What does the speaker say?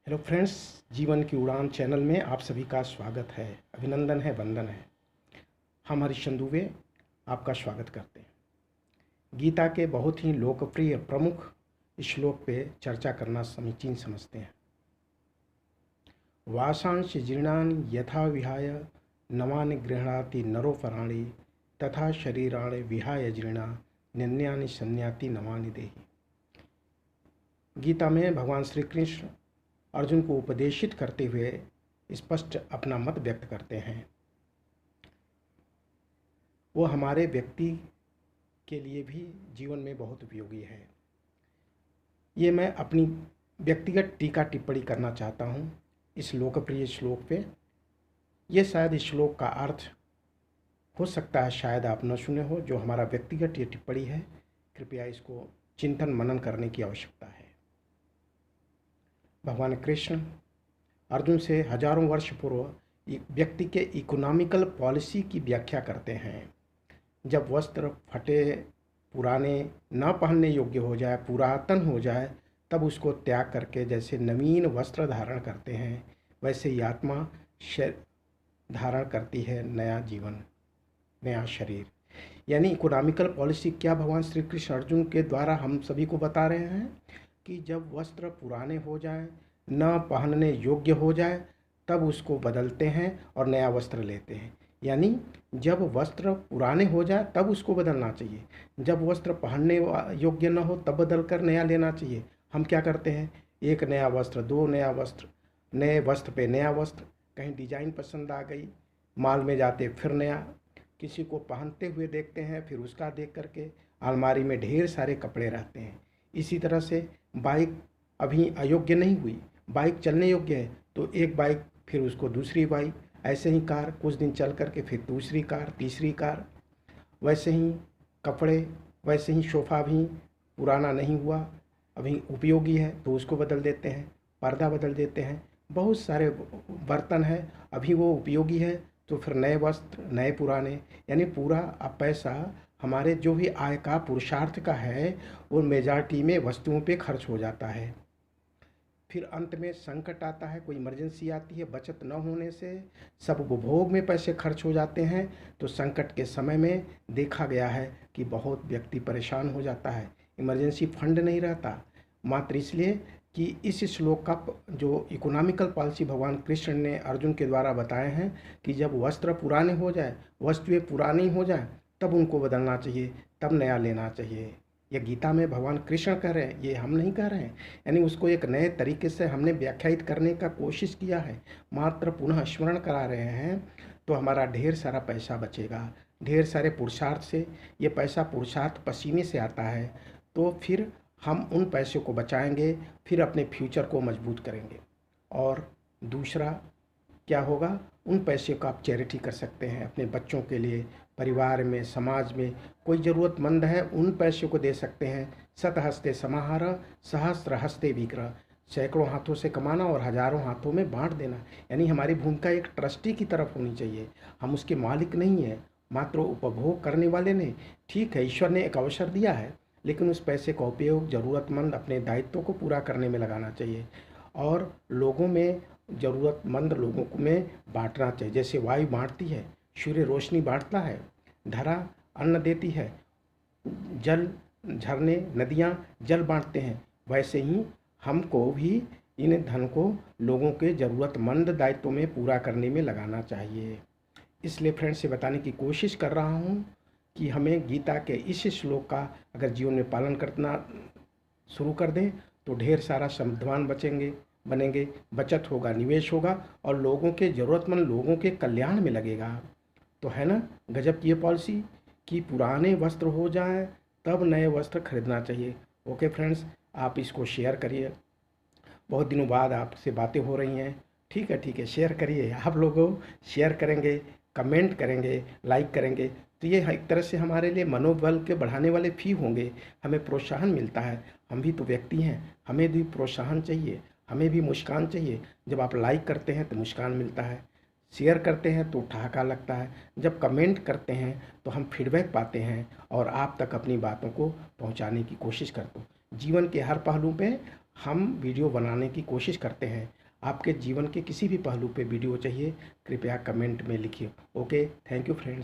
Hello friends, जीवन की उड़ान चैनल में आप सभी का स्वागत है। अभिनंदन है, वंदन है। हम हरीश दुबे आपका स्वागत करते हैं। गीता के बहुत ही लोकप्रिय प्रमुख श्लोक पे चर्चा करना समीचीन समझते हैं। वासांश जीर्णानि यथा विहाय नवानि गृह्णाति नरोपराणि तथा शरीराणि विहाय जीर्णा नन्यानि संन्याति नवानि देहि। गीता में भगवान श्री कृष्ण अर्जुन को उपदेशित करते हुए स्पष्ट अपना मत व्यक्त करते हैं। वो हमारे व्यक्ति के लिए भी जीवन में बहुत उपयोगी है। ये मैं अपनी व्यक्तिगत टीका टिप्पणी करना चाहता हूँ इस लोकप्रिय श्लोक पे। ये शायद इस श्लोक का अर्थ हो सकता है शायद आप न सुने हो। जो हमारा व्यक्तिगत ये टिप्पणी है, कृपया इसको चिंतन मनन करने की आवश्यकता है। भगवान कृष्ण अर्जुन से हजारों वर्ष पूर्व व्यक्ति के इकोनॉमिकल पॉलिसी की व्याख्या करते हैं। जब वस्त्र फटे, पुराने, न पहनने योग्य हो जाए, पुरातन हो जाए, तब उसको त्याग करके जैसे नवीन वस्त्र धारण करते हैं, वैसे ही आत्मा धारण करती है नया जीवन, नया शरीर। यानी इकोनॉमिकल पॉलिसी क्या भगवान श्री कृष्ण अर्जुन के द्वारा हम सभी को बता रहे हैं कि जब वस्त्र पुराने हो जाए, न पहनने योग्य हो जाए, तब उसको बदलते हैं और नया वस्त्र लेते हैं। यानी जब वस्त्र पुराने हो जाए तब उसको बदलना चाहिए। जब वस्त्र पहनने योग्य न हो तब बदल कर नया लेना चाहिए। हम क्या करते हैं, एक नया वस्त्र, दो नया वस्त्र, नए वस्त्र पे नया वस्त्र, कहीं डिजाइन पसंद आ गई, मॉल में जाते फिर नया, किसी को पहनते हुए देखते हैं, फिर उसका देख करके अलमारी में ढेर सारे कपड़े रहते हैं। इसी तरह से बाइक अभी अयोग्य नहीं हुई, बाइक चलने योग्य है तो एक बाइक, फिर उसको दूसरी बाइक, ऐसे ही कार कुछ दिन चल करके फिर दूसरी कार, तीसरी कार। वैसे ही कपड़े, वैसे ही सोफ़ा भी पुराना नहीं हुआ, अभी उपयोगी है तो उसको बदल देते हैं, पर्दा बदल देते हैं। बहुत सारे बर्तन हैं, अभी वो उपयोगी है तो फिर नए वस्त्र, नए पुराने। यानी पूरा अब पैसा हमारे जो भी आय का पुरुषार्थ का है वो मेजॉरिटी में वस्तुओं पे खर्च हो जाता है। फिर अंत में संकट आता है, कोई इमरजेंसी आती है, बचत न होने से सब उपभोग में पैसे खर्च हो जाते हैं। तो संकट के समय में देखा गया है कि बहुत व्यक्ति परेशान हो जाता है, इमरजेंसी फंड नहीं रहता। मात्र इसलिए कि इस श्लोक का जो इकोनॉमिकल पॉलिसी भगवान कृष्ण ने अर्जुन के द्वारा बताए हैं कि जब वस्त्र पुराने हो जाए, वस्तुएं पुरानी हो जाए, तब उनको बदलना चाहिए, तब नया लेना चाहिए। ये गीता में भगवान कृष्ण कह रहे हैं, ये हम नहीं कह रहे हैं। यानी उसको एक नए तरीके से हमने व्याख्यायित करने का कोशिश किया है, मात्र पुनः स्मरण करा रहे हैं। तो हमारा ढेर सारा पैसा बचेगा, ढेर सारे पुरुषार्थ से। ये पैसा पुरुषार्थ पसीने से आता है, तो फिर हम उन पैसों को बचाएंगे, फिर अपने फ्यूचर को मजबूत करेंगे। और दूसरा क्या होगा, उन पैसे का आप चैरिटी कर सकते हैं अपने बच्चों के लिए, परिवार में, समाज में कोई ज़रूरतमंद है उन पैसों को दे सकते हैं। शत हस्ते समाहार सहस्त्र हस्ते विग्रह, सैकड़ों हाथों से कमाना और हजारों हाथों में बांट देना। यानी हमारी भूमिका एक ट्रस्टी की तरफ होनी चाहिए। हम उसके मालिक नहीं हैं, मात्र उपभोग करने वाले नहीं। ठीक है, ईश्वर ने एक अवसर दिया है, लेकिन उस पैसे का उपयोग ज़रूरतमंद अपने दायित्वों को पूरा करने में लगाना चाहिए और लोगों में, ज़रूरतमंद लोगों को में बांटना चाहिए। जैसे वायु बांटती है, सूर्य रोशनी बांटता है, धरा अन्न देती है, जल, झरने, नदियाँ जल बांटते हैं, वैसे ही हमको भी इन धन को लोगों के ज़रूरतमंद दायित्वों में पूरा करने में लगाना चाहिए। इसलिए फ्रेंड्स से बताने की कोशिश कर रहा हूँ कि हमें गीता के इस श्लोक का अगर जीवन में पालन करना शुरू कर दें तो ढेर सारा समृद्धवान बनेंगे, बचत होगा, निवेश होगा और लोगों के, ज़रूरतमंद लोगों के कल्याण में लगेगा। तो है ना गजब की ये पॉलिसी कि पुराने वस्त्र हो जाए तब नए वस्त्र खरीदना चाहिए। ओके फ्रेंड्स, आप इसको शेयर करिए। बहुत दिनों बाद आपसे बातें हो रही हैं, ठीक है, शेयर करिए। आप लोगों शेयर करेंगे, कमेंट करेंगे, लाइक करेंगे तो ये एक तरह से हमारे लिए मनोबल के बढ़ाने वाले फी होंगे, हमें प्रोत्साहन मिलता है। हम भी तो व्यक्ति हैं, हमें भी प्रोत्साहन चाहिए, हमें भी मुस्कान चाहिए। जब आप लाइक करते हैं तो मुस्कान मिलता है, शेयर करते हैं तो ठहाका लगता है, जब कमेंट करते हैं तो हम फीडबैक पाते हैं और आप तक अपनी बातों को पहुंचाने की कोशिश करते हो। जीवन के हर पहलू पे हम वीडियो बनाने की कोशिश करते हैं। आपके जीवन के किसी भी पहलू पे वीडियो चाहिए, कृपया कमेंट में लिखिए। Okay, thank you friends.